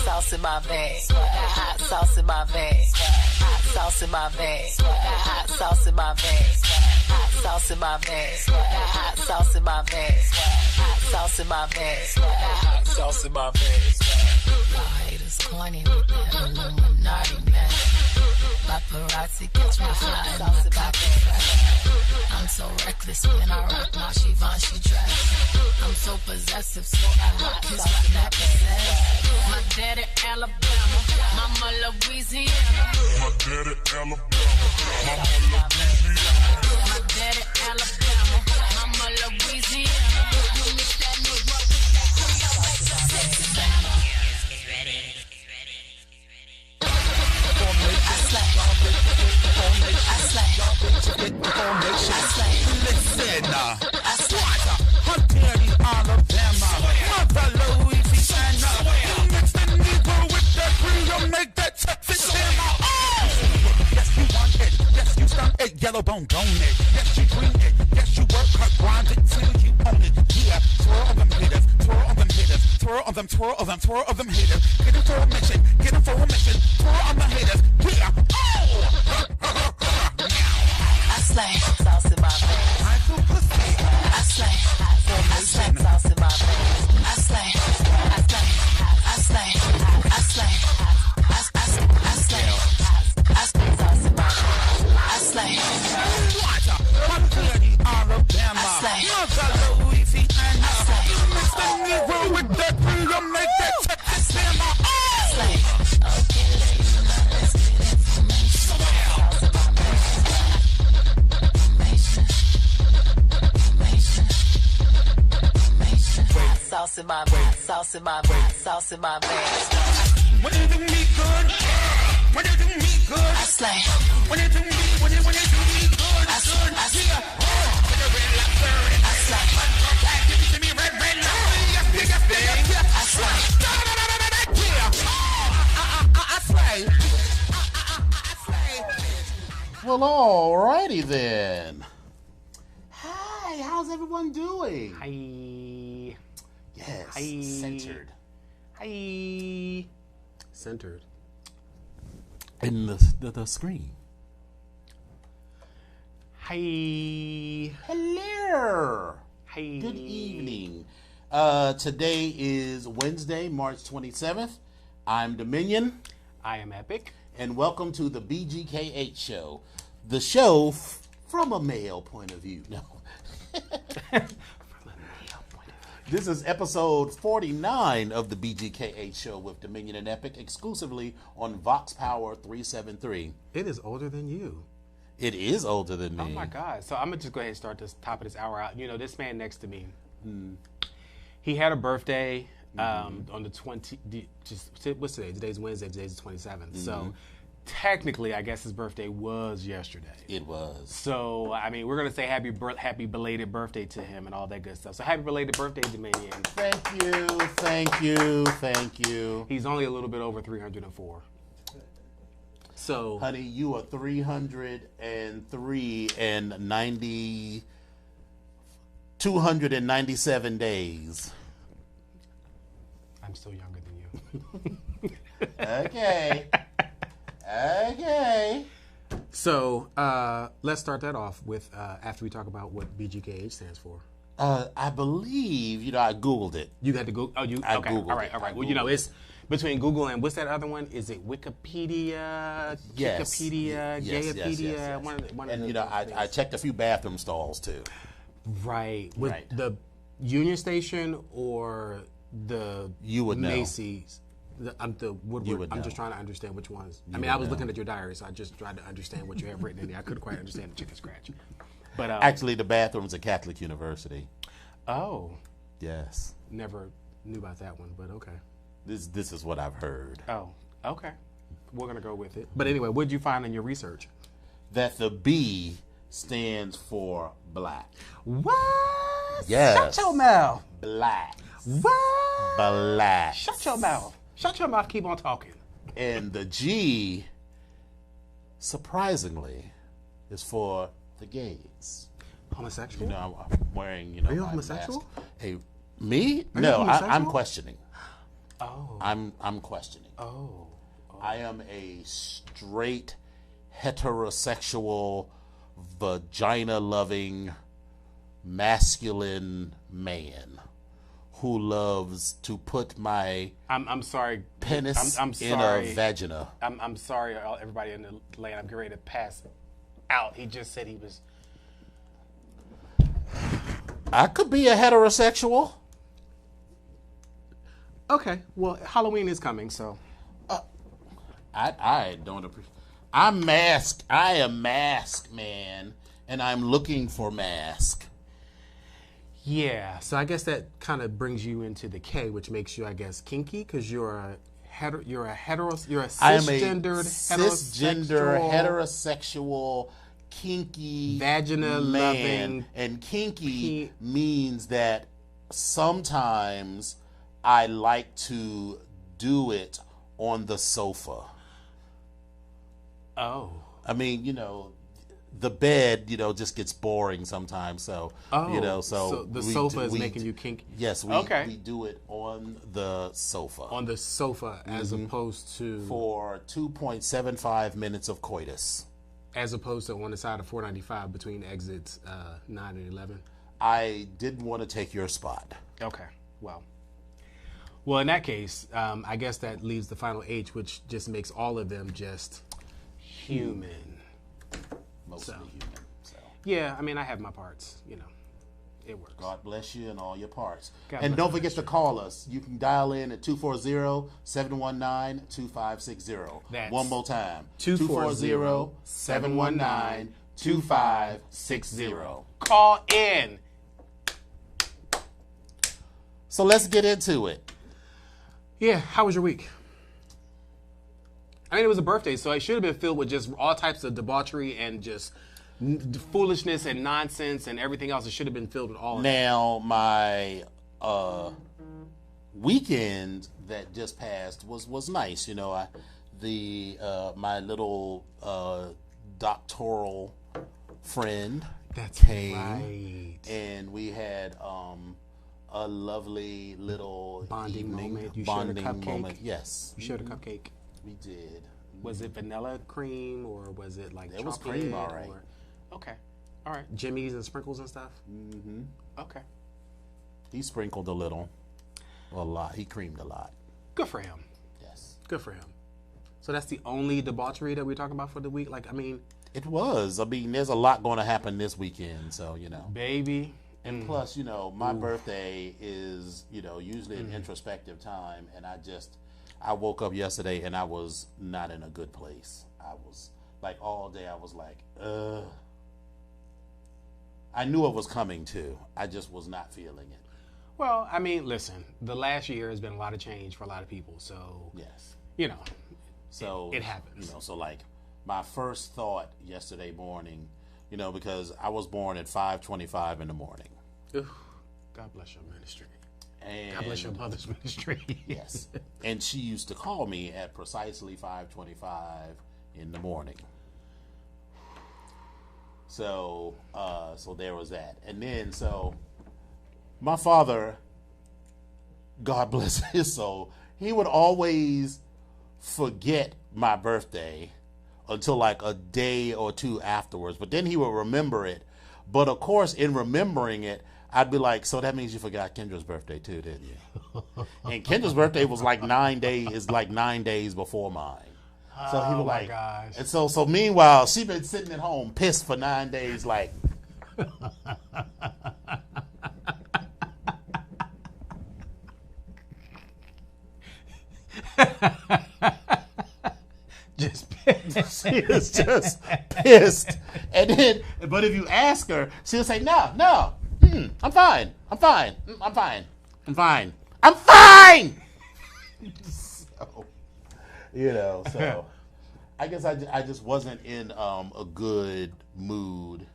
sauce in my bag. Hot sauce in my bag. Hot sauce in my bag. Hot sauce in my bag. Hot sauce in my bag. Hot sauce in my bag. Hot sauce in my bag. Hot sauce in my bag. My haters corny with that Illuminati man. Paparazzi catch me flying in the cockpit. I'm so reckless when I rock my Givenchy dress. I'm so possessive, so I rock his snapback. My daddy Alabama, mama Louisiana. My daddy Alabama, mama Louisiana. My daddy Alabama, mama Louisiana. You mix that Negro with that Creole, make the sexy sound. Get ready. I slay. I slay. I slay. Listen, I slay. her daddy Alabama, mother Louisiana. You mix the Negro with that Creole, make that Texas hammer. Oh! Yes, you want it. Yes, you stunt it. Yellow bone, don't it. Yes, you green it. Yes, you work hard, grind it till you own it. Yeah, twirl of them hitters, twirl of them hitters, twirl of them, twirl of them, twirl of them hitters. Get them for a mission, get them for a mission. Twirl on the haters. Yeah. Oh! I slay. Sauce in my bag. I feel pussy. I slay. I slay. Sauce in my bag. I slay. I slay. I slay. I slay. I slay. I slay. Sauce in my bag. I slay. What? Her daddy Alabama, I slay. mother Louisiana. I slay. You mix the Negro with that Creole, make that Texas hammer. Oh! I slay. Okay, ladies, now let's get information. Sauce in my bag. Sauce in my bag, sauce in my bag, sauce in my bag. When you do me good, when you do me good, I slay. when you do me, when you do me good, I slay. I slay. with a red lobster and I slay. give it to me red lobster, yes, big, I slay. I slay. I slay. Well, alrighty then. Hi, how's everyone doing? Hi. Yes, Hi. centered. Hi. Centered. In the screen. Hi. Hello. Hi. Good evening. Today is Wednesday, March 27th. I'm Dominion, I am Epic. and welcome to the BGKH Show. The show from a male point of view. No. This is episode 49 of the BGKH Show with Dominion and Epic, exclusively on Vox Power 373. It is older than you. It is older than me. Oh my God. So I'm going to just go ahead and start this top of this hour out. You know, this man next to me, he had a birthday on the 20th. What's today? Today's Wednesday. Today's the 27th. So technically, I guess his birthday was yesterday. It was. So, I mean, we're going to say happy belated birthday to him and all that good stuff. So happy belated birthday, Dominion. Thank you, thank you, thank you. He's only a little bit over 304. So, Honey, you are 303 and 94 297 days. I'm still younger than you. Okay. Okay. So let's start that off with after we talk about what BGKH stands for. I believe, I Googled it. You had to go. Oh, I okay. Googled All right. it. All right. I Well, Googled it's between Google and what's that other one? Is it Wikipedia? Yes. Wikipedia, Yes, Gayapedia. yes. One And, of those I checked a few bathroom stalls, too. Right. With Right. the Union Station or the You would know. Macy's. The Woodward. You would I'm know. just trying to understand which ones. I would mean, I was know. looking at your diary, so I just tried to understand what you have written in there. I couldn't quite understand the chicken scratch. But Actually, the bathroom's at Catholic University. oh, Yes. never knew about that one, but okay. This is what I've heard. Oh, okay. We're gonna go with it. But anyway, what did you find in your research? That the B stands for black. What? Yes. Shut your mouth. Black. What? Black. Shut your mouth. Shut your mouth. Keep on talking. And the G, surprisingly, is for the gays. Homosexual? I'm wearing, Are you my homosexual? mask. Hey, me? Are you No, I'm homosexual? questioning. Oh. I'm questioning. Oh. I am a straight, heterosexual, vagina-loving, masculine man who loves to put my I'm sorry. penis I'm in sorry. a vagina. I'm sorry, everybody in the land. I'm getting ready to pass out. He just said he was. I could be a heterosexual. Okay. Well, Halloween is coming, so. I don't appreciate. I'm masked. I am masked, man, and I'm looking for mask. Yeah. So I guess that kind of brings you into the K, which makes you, I guess, kinky because you're a cisgendered I am a heterosexual, heterosexual, kinky vagina man, loving. and kinky means that sometimes I like to do it on the sofa. Oh. I mean, the bed, just gets boring sometimes. So, so the sofa is making you kinky. Yes, Okay. we do it on the sofa. On the sofa, as opposed to For 2.75 minutes of coitus. as opposed to on the side of 495 between exits 9 and 11. I didn't want to take your spot. Okay. Well, in that case, I guess that leaves the final H, which just makes all of them just human. Mostly human. So. Yeah, I mean, I have my parts. It works. God bless you and all your parts. God And bless don't forget to call us. You can dial in at 240-719-2560. That's One more time. 240-719-2560. Call in. So let's get into it. Yeah, how was your week? I mean, it was a birthday, so it should have been filled with just all types of debauchery and just foolishness and nonsense and everything else. It should have been filled with all of that. Now, my weekend that just passed was nice. My little doctoral friend came, right. and we had a lovely little Bonding evening, moment. You shared a cupcake? moment. Yes, You shared a cupcake. we did. Was it vanilla cream or was it like It was chocolate? cream, all right. Okay. All right. Jimmy's and sprinkles and stuff? Mm-hmm. Okay. He sprinkled a little, a lot. He creamed a lot. Good for him. Yes, Good for him. So that's the only debauchery that we're talking about for the week? Like, I mean, it was. I mean, there's a lot going to happen this weekend, so baby. And plus, my birthday is, usually an introspective time, and I woke up yesterday and I was not in a good place. I was like all day. I was like, I knew it was coming too. I just was not feeling it. Well, I mean, listen, the last year has been a lot of change for a lot of people. So, Yes. So it happens. So like my first thought yesterday morning, because I was born at 5:25 in the morning. Ugh, God bless your ministry. And God bless your mother's ministry. Yes. And she used to call me at precisely 5:25 in the morning. So there was that. And then, so my father, God bless his soul, he would always forget my birthday until like a day or two afterwards. But then he would remember it. But of course, in remembering it, I'd be like, so that means you forgot Kendra's birthday too, didn't you? And Kendra's birthday was like 9 days before mine. So he was like, gosh. And so meanwhile, she been sitting at home pissed for 9 days, like. Just pissed. She is just pissed. And then, but if you ask her, she'll say, no, I'm fine. I'm fine. I'm fine. I'm fine. I'm fine. So, so I guess I just wasn't in a good mood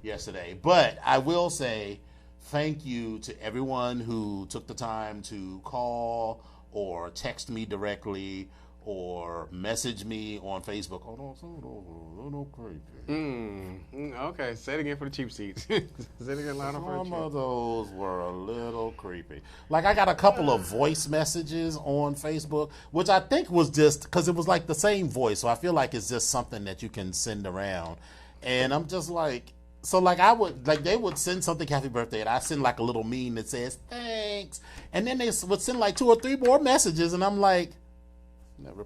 yesterday. But I will say thank you to everyone who took the time to call or text me directly or message me on Facebook. Oh, no, creepy. Okay, say it again for the cheap seats. Say it again louder for the cheap. Some of those were a little creepy. Like, I got a couple of voice messages on Facebook, which I think was just because it was like the same voice. So I feel like it's just something that you can send around. And I'm just like, so like they would send something happy birthday, and I send like a little meme that says thanks, and then they would send like 2 or 3 more messages, and I'm like, I'm not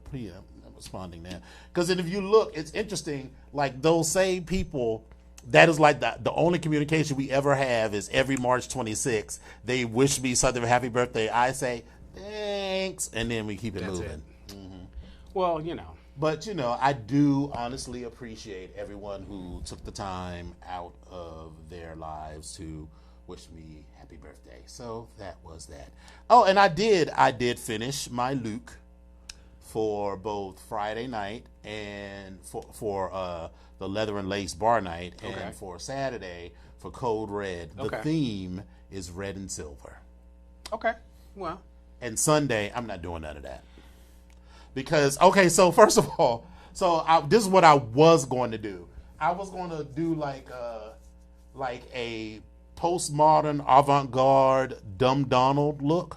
responding now. Because then if you look, it's interesting, like those same people, that is like the only communication we ever have is every March 26th. They wish me something happy birthday. I say thanks, and then we keep it moving. Well, But, I do honestly appreciate everyone who took the time out of their lives to wish me happy birthday. So that was that. Oh, and I did finish my Luke for both Friday night and for the Leather and Lace bar night, and for Saturday for Code Red. The theme is red and silver. Okay. Well. And Sunday, I'm not doing none of that. Because, so first of all, this is what I was going to do. I was going to do like a postmodern avant-garde Dumb Donald look.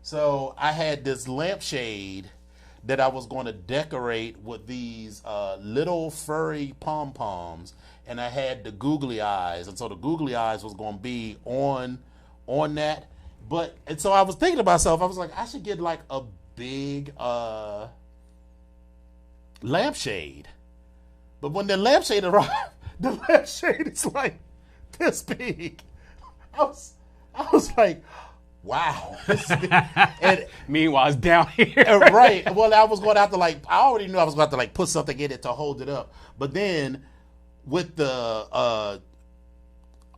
So I had this lampshade that I was going to decorate with these little furry pom-poms, and I had the googly eyes, and so the googly eyes was going to be on that. And so I was thinking to myself, I was like, I should get like a big lampshade. But when the lampshade arrived, the lampshade is like this big. I was like, wow. And meanwhile, it's down here. Right. Well, I was going to have to I already knew I was going to have to put something in it to hold it up. But then with the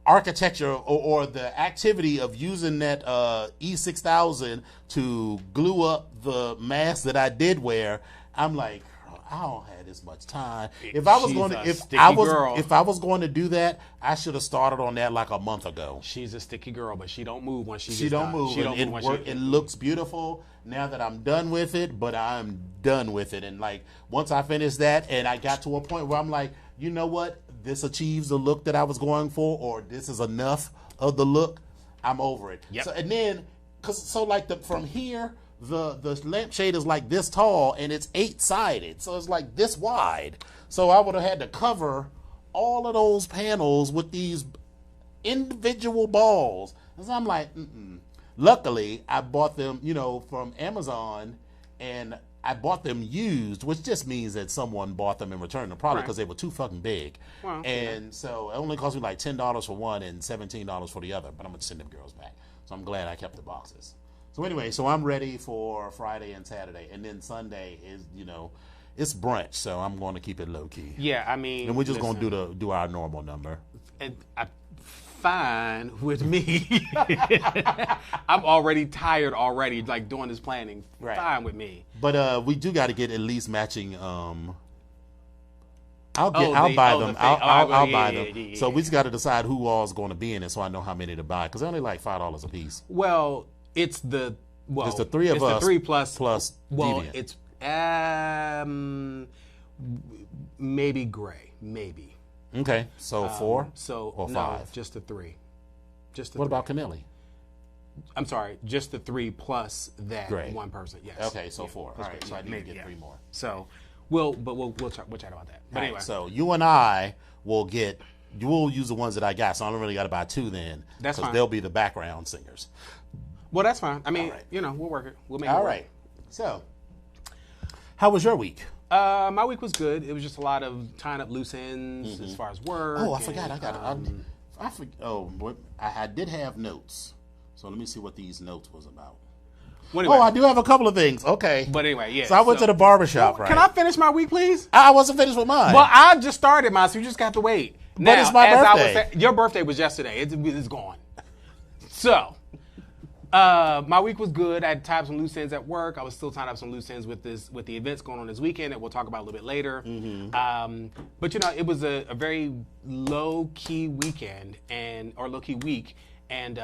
architecture or the activity of using that E6000 to glue up the mask that I did wear, I'm like, I don't have this much time. If I was going to do that, I should have started on that like a month ago. She's a sticky girl, but she don't move once she don't move. It looks beautiful now that I'm done with it, but I'm done with it. And like once I finished that, and I got to a point where I'm like, you know what? This achieves the look that I was going for, or this is enough of the look. I'm over it. Yep. So and then, from here, the lampshade is like this tall and it's 8-sided, so it's like this wide. So I would have had to cover all of those panels with these individual balls. And so I'm like, Luckily, I bought them, from Amazon, and I bought them used, which just means that someone bought them and returned them, probably because they were too fucking big. Well, and so it only cost me like $10 for one and $17 for the other, but I'm going to send them girls back. So I'm glad I kept the boxes. So anyway, I'm ready for Friday and Saturday. And then Sunday is, it's brunch, so I'm going to keep it low-key. Yeah, I mean... And we're just going to do our normal number. And fine with me. I'm already tired like doing this planning. Right. Fine with me. But we do got to get at least matching. I'll buy them. I'll buy them. Yeah. So we just got to decide who all is going to be in it, so I know how many to buy, because they're only like $5 a piece. Well, it's the three of us. It's the 3 plus Deviant. It's maybe gray, maybe. Okay, so 4 or 5? No, just the 3. Just the What three. about Camille? I'm sorry, just the 3 plus that Great. one person. Yes. Okay, so 4. All right, so I need to get 3 more. So, we'll chat about that. But All anyway, right, so you and I will use the ones that I got. So I don't really got to buy 2 then. That's fine. They'll be the background singers. well, that's fine. I mean, All right. we'll work it. We'll make it All work. right. So, how was your week? My week was good. It was just a lot of tying up loose ends as far as work. Oh, I forgot. and, I did have notes. So let me see what these notes was about. well, anyway, Oh, I do have a couple of things. Okay. but anyway, yeah. So I went to the barbershop, right? Can I finish my week, please? I wasn't finished with mine. Well, I just started mine, so you just got to wait. Now, it's my as I was birthday. your birthday was yesterday. It's gone. So, my week was good. I had tied up some loose ends at work. I was still tying up some loose ends with the events going on this weekend that we'll talk about a little bit later. But it was a very low key weekend or low key week. And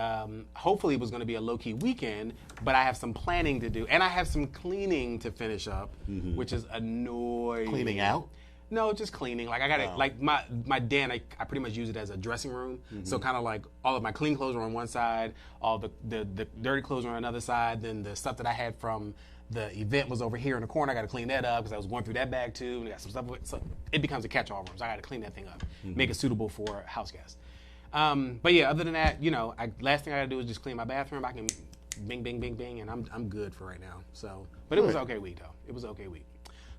hopefully it was going to be a low-key weekend, but I have some planning to do. And I have some cleaning to finish up, which is annoying. Cleaning out? No, just cleaning. Like I got it. Like my den, I pretty much use it as a dressing room. So kind of like all of my clean clothes are on one side, all the dirty clothes are on another side. Then the stuff that I had from the event was over here in the corner. I got to clean that up because I was going through that bag too. And I got some stuff. So it becomes a catch-all room. So I got to clean that thing up, make it suitable for house guests. But yeah, other than that, last thing I gotta do is just clean my bathroom. I can bing, bing, bing, bing, and I'm good for right now. So, but it was okay week though. It was okay week.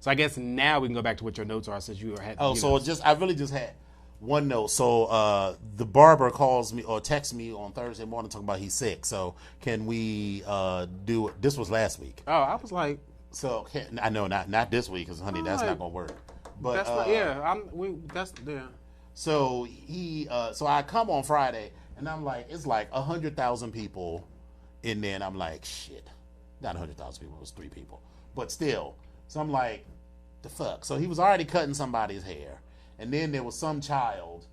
So I guess now we can go back to what your notes are since you had. I really just had one note. So the barber calls me or texts me on Thursday morning talking about he's sick. So can we do it? This was last week. Oh, I was like, So I know not this week because honey, that's not gonna work. But that's not. Yeah, that's yeah. So so I come on Friday and I'm like, it's like 100,000 people in there, and I'm like, shit, not 100,000 people, it was 3 people, but still. So I'm like, the fuck. So he was already cutting somebody's hair, and then there was some child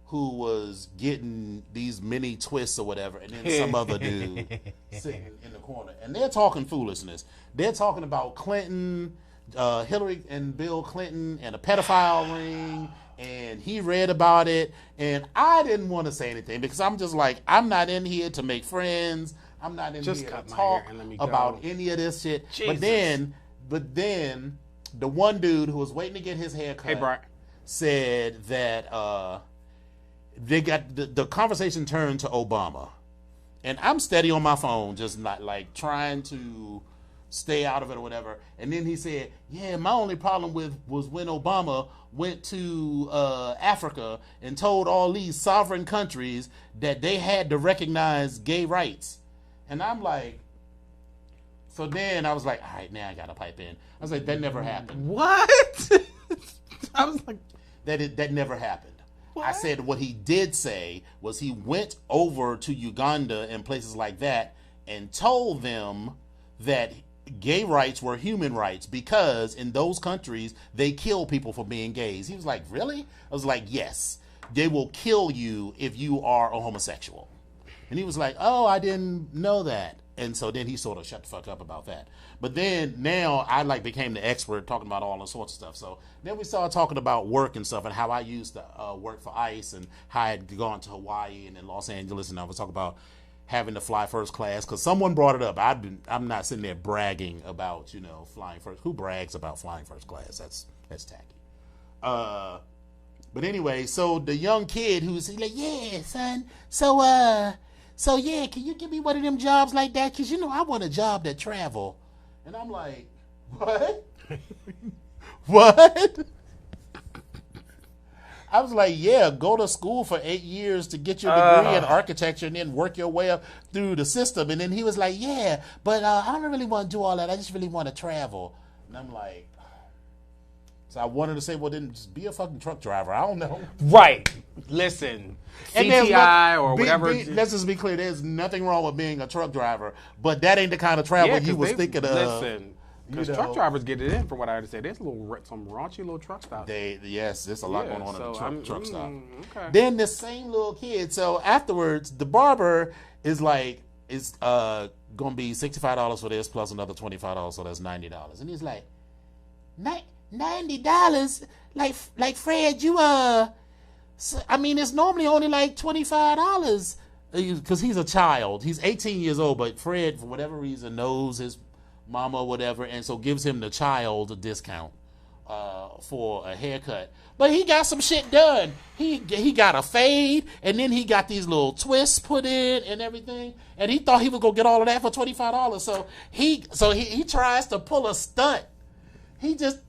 who was getting these mini twists or whatever, and then some other dude sitting in the corner, and they're talking foolishness. They're talking about Clinton, Hillary and Bill Clinton, and a pedophile ring. And he read about it, and I didn't want to say anything because I'm just like, I'm not in here to make friends. I'm not in here to talk about any of this shit. Jesus. But then, the one dude who was waiting to get his hair cut said that they got the conversation turned to Obama, and I'm steady on my phone, just not like trying to stay out of it or whatever. And then he said, yeah, my only problem was when Obama went to Africa and told all these sovereign countries that they had to recognize gay rights. And I'm like, so then I was like, all right, now I gotta pipe in. I was like, that never happened. What? I was like, That never happened. What? I said what he did say was he went over to Uganda and places like that and told them that gay rights were human rights because in those countries they kill people for being gays. He was like, really? I was like, yes, they will kill you if you are a homosexual. And he was like, oh, I didn't know that. And so then he sort of shut the fuck up about that. But then now I became the expert talking about all sorts of stuff. So then we started talking about work and stuff and how I used to work for ICE and how I had gone to Hawaii and in Los Angeles, and I was talking about having to fly first class because someone brought it up. I'm not sitting there bragging about flying first. Who brags about flying first class? That's tacky. But anyway, so the young kid who's like, yeah, son. So yeah, can you give me one of them jobs like that? Because I want a job that travel. And I'm like, what? What? I was like, yeah, go to school for 8 years to get your degree in architecture and then work your way up through the system. And then he was like, yeah, but I don't really want to do all that. I just really want to travel. And I'm like, so I wanted to say, well, then just be a fucking truck driver. I don't know. right. Listen, CTI or whatever. Let's just be clear. There's nothing wrong with being a truck driver, but that ain't the kind of travel you was thinking of. Listen. Because truck drivers get it in, from what I understand. There's some raunchy little truck stops. Yes, there's a lot going on in the truck stop. Okay. Then the same little kid. So afterwards, the barber is like, it's gonna be $65 for this plus another $25, so that's $90. And he's like, $90? Like Fred, you So, I mean, it's normally only like $25. because he's a child. He's 18 years old, but Fred, for whatever reason, knows his mama or whatever, and so gives him the child a discount for a haircut. But he got some shit done. He got a fade, and then he got these little twists put in and everything. And he thought he was gonna get all of that for $25. So he tries to pull a stunt. He just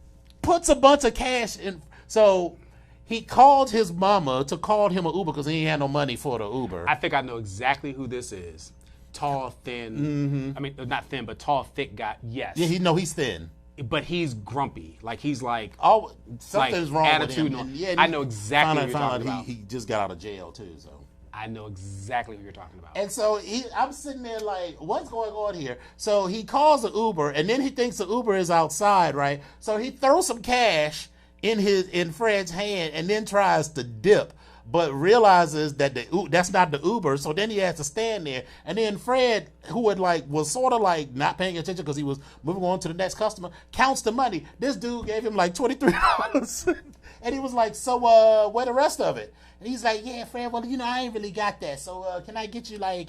puts a bunch of cash in. So he called his mama to call him an Uber because he ain't had no money for the Uber. I think I know exactly who this is. Tall, thin. I mean, not thin, but tall, thick guy. Yes. Yeah, he's thin. But he's grumpy. Like, he's like... Oh, something's wrong attitude with him. And, yeah, I know exactly what you're talking about. He just got out of jail, too, so... I know exactly what you're talking about. And so I'm sitting there like, what's going on here? So he calls an Uber, and then he thinks the Uber is outside, right? So he throws some cash in Fred's hand and then tries to dip, but realizes that that's not the Uber. So then he has to stand there. And then Fred, who was sort of like not paying attention because he was moving on to the next customer, counts the money. This dude gave him like $23. And he was like, so where the rest of it? And he's like, yeah, Fred, well, I ain't really got that. So can I get you like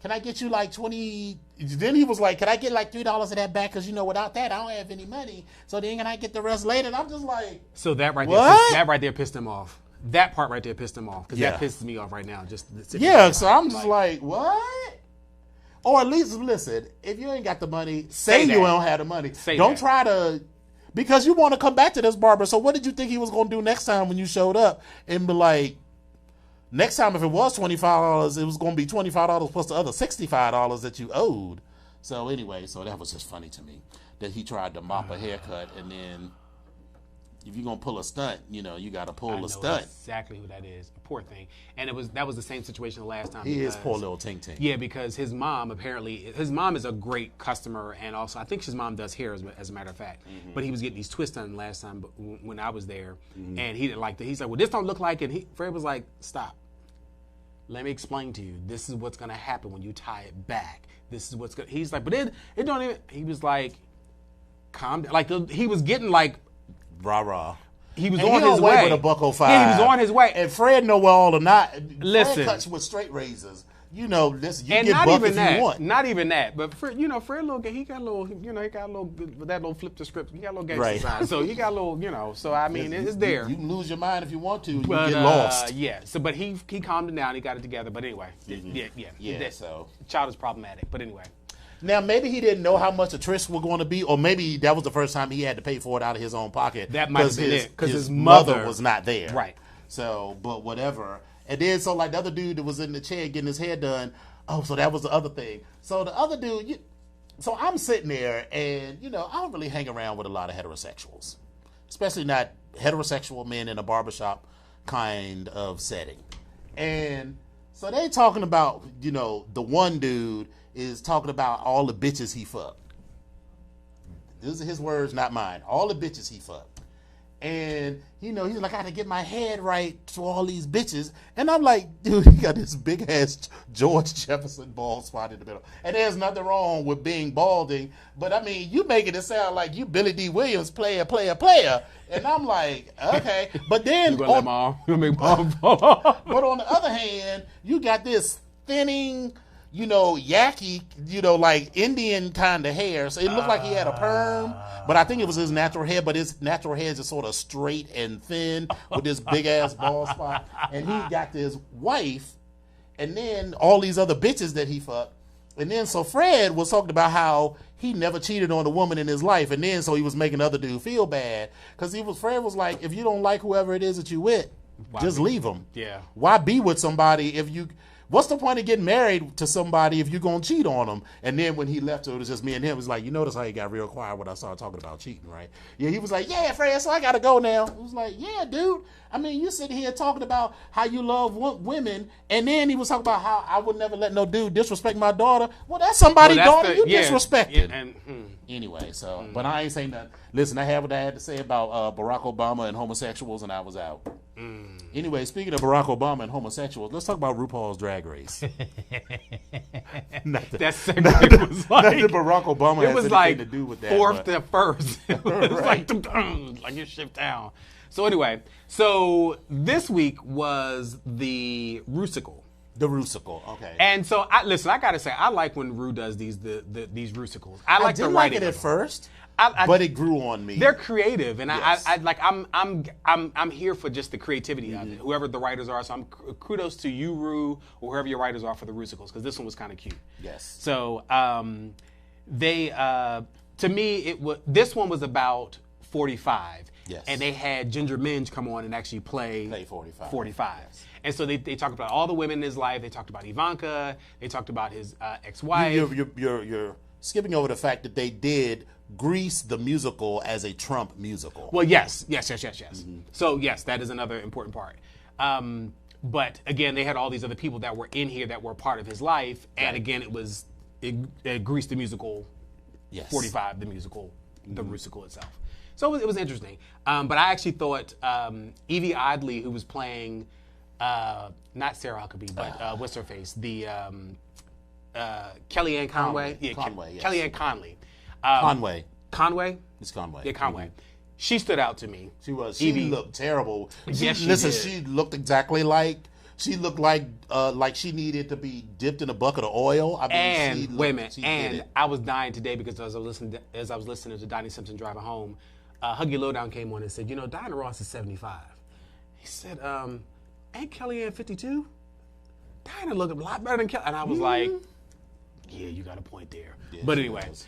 20? Then he was like, can I get like $3 of that back? Because, without that, I don't have any money. So then can I get the rest later? And I'm just like, so that right there pissed him off. That part right there pissed him off. Because that pisses me off right now. So I'm just like, what? Or at least, listen, if you ain't got the money, say you don't have the money. Don't try to... Because you want to come back to this barber. So what did you think he was going to do next time when you showed up? And be like, next time if it was $25, it was going to be $25 plus the other $65 that you owed. So anyway, so that was just funny to me. That he tried to mop a haircut, and then if you're going to pull a stunt, you got to pull a stunt. Exactly who that is. A poor thing. And that was the same situation the last time. He is poor little Tink Tink. Yeah, because his mom is a great customer, and also I think his mom does hair as a matter of fact. Mm-hmm. But he was getting these twists done last time when I was there, and he didn't like that. He's like, well, this don't look like it. Fred was like, stop. Let me explain to you. This is what's going to happen when you tie it back. This is what's going to... He's like, but it don't even... He was like, calm down. Like, he was getting like... Rah-rah. He was on his way. With a $105. Yeah, he was on his way. And Fred know where all the Listen. Fred cuts with straight razors. Listen, you and get not buck even if that. you want. Not even that. But Fred, Fred he got a little, that little flip the script. He got a little gangster side. So he got a little, so I mean, it's there. You can lose your mind if you want to. You get lost. Yeah. So, but he calmed it down. He got it together. But anyway, yeah. So child is problematic. But anyway. Now, maybe he didn't know how much the twists were going to be, or maybe that was the first time he had to pay for it out of his own pocket. That might have been it, because his mother was not there. Right. So, but whatever. And then, so like the other dude that was in the chair getting his hair done, so that was the other thing. So the other dude, so I'm sitting there, and, I don't really hang around with a lot of heterosexuals, especially not heterosexual men in a barbershop kind of setting. And so they talking about, the one dude is talking about all the bitches he fucked. These are his words, not mine. All the bitches he fucked. And, he's like, I got to get my head right to all these bitches. And I'm like, dude, he got this big-ass George Jefferson bald spot in the middle. And there's nothing wrong with being balding. But, I mean, you making it sound like you Billy D. Williams, player. And I'm like, okay. But then... But on the other hand, you got this thinning... yaki, like Indian kind of hair. So it looked like he had a perm, but I think it was his natural hair, but his natural hair is just sort of straight and thin with this big ass bald spot. And he got this wife and then all these other bitches that he fucked. And then so Fred was talking about how he never cheated on a woman in his life. And then so he was making other dude feel bad. Because Fred was like, if you don't like whoever it is that you with, just leave them. Yeah. Why be with somebody if you... What's the point of getting married to somebody if you're going to cheat on them? And then when he left, it was just me and him. It was like, you notice how he got real quiet when I started talking about cheating, right? Yeah, he was like, yeah, Fred, so I got to go now. It was like, yeah, dude. I mean, you sitting here talking about how you love women, and then he was talking about how I would never let no dude disrespect my daughter. Well, that's somebody's daughter you disrespected. Yeah, anyway, so, but I ain't saying nothing. Listen, I have what I had to say about Barack Obama and homosexuals, and I was out. Anyway, speaking of Barack Obama and homosexuals, let's talk about RuPaul's Drag Race. That segment was like... Not that Barack Obama has anything to do with that. Fourth to first. It was like you shift down. So anyway, so this week was the Rusical. The Rusical, okay. And so, I gotta say, I like when Rue does these Rusicals. I like the didn't writing. like it at first, I- but it grew on me. They're creative, and Yes. I'm here for just the creativity of it. Whoever the writers are, so kudos to you, Rue, or whoever your writers are for the Rusicals, because this one was kind of cute. Yes. So they to me this one was about 45. Yes. And they had Ginger Minge come on and actually play 45. 45. And so they talked about all the women in his life. They talked about Ivanka. They talked about his ex-wife. You're skipping over the fact that they did Grease the musical as a Trump musical. Well, yes. So, yes, that is another important part. But, again, they had all these other people that were in here that were part of his life. And, Right. again, it Grease the musical, Yes. 45, the musical, the Rusical itself. So it was interesting. But I actually thought Evie Oddly, who was playing, not Sarah Huckabee, but what's her face? The Kellyanne Conway? Conway, yes. Kellyanne Conley. Conway. Conway? It's Conway. Yeah, Conway. She stood out to me. She was. Evie. She looked terrible. Yes, she listen, did. she looked exactly like. She looked like she needed to be dipped in a bucket of oil. I mean, And she looked, wait a minute, she did and it. I was dying today because as I was listening to Donnie Simpson driving home, Huggy Lowdown came on and said, Diana Ross is 75. He said, ain't Kellyanne 52? Diana looked a lot better than Kelly. And I was like, yeah, you got a point there. Yeah, but she anyway, does.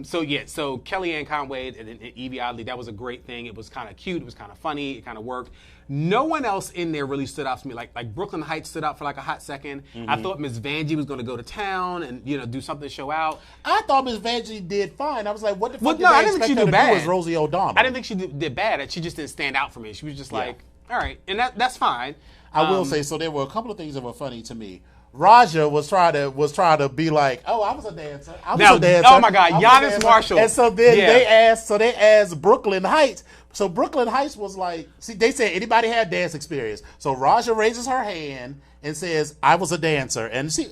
so Kellyanne Conway and Evie Oddly, that was a great thing. It was kind of cute. It was kind of funny. It kind of worked. No one else in there really stood out to me. Like Brooklyn Heights stood out for like a hot second. I thought Miss Vanjie was going to go to town and do something to show out. I thought Miss Vanjie did fine. I was like, what the fuck Well, did no, I they didn't think expect she her did to bad. do as Rosie O'Donnell? I didn't think she did bad. She just didn't stand out for me. She was just like, all right, and that's fine. I will say, so there were a couple of things that were funny to me. Raja was trying to be like, oh, I was a dancer. Oh my God, I was a Giannis dancer. Marshall. And so then Yeah. they asked Brooklyn Heights. So Brooklyn Heights was like, see, they said anybody had dance experience. So Raja raises her hand and says, I was a dancer. And so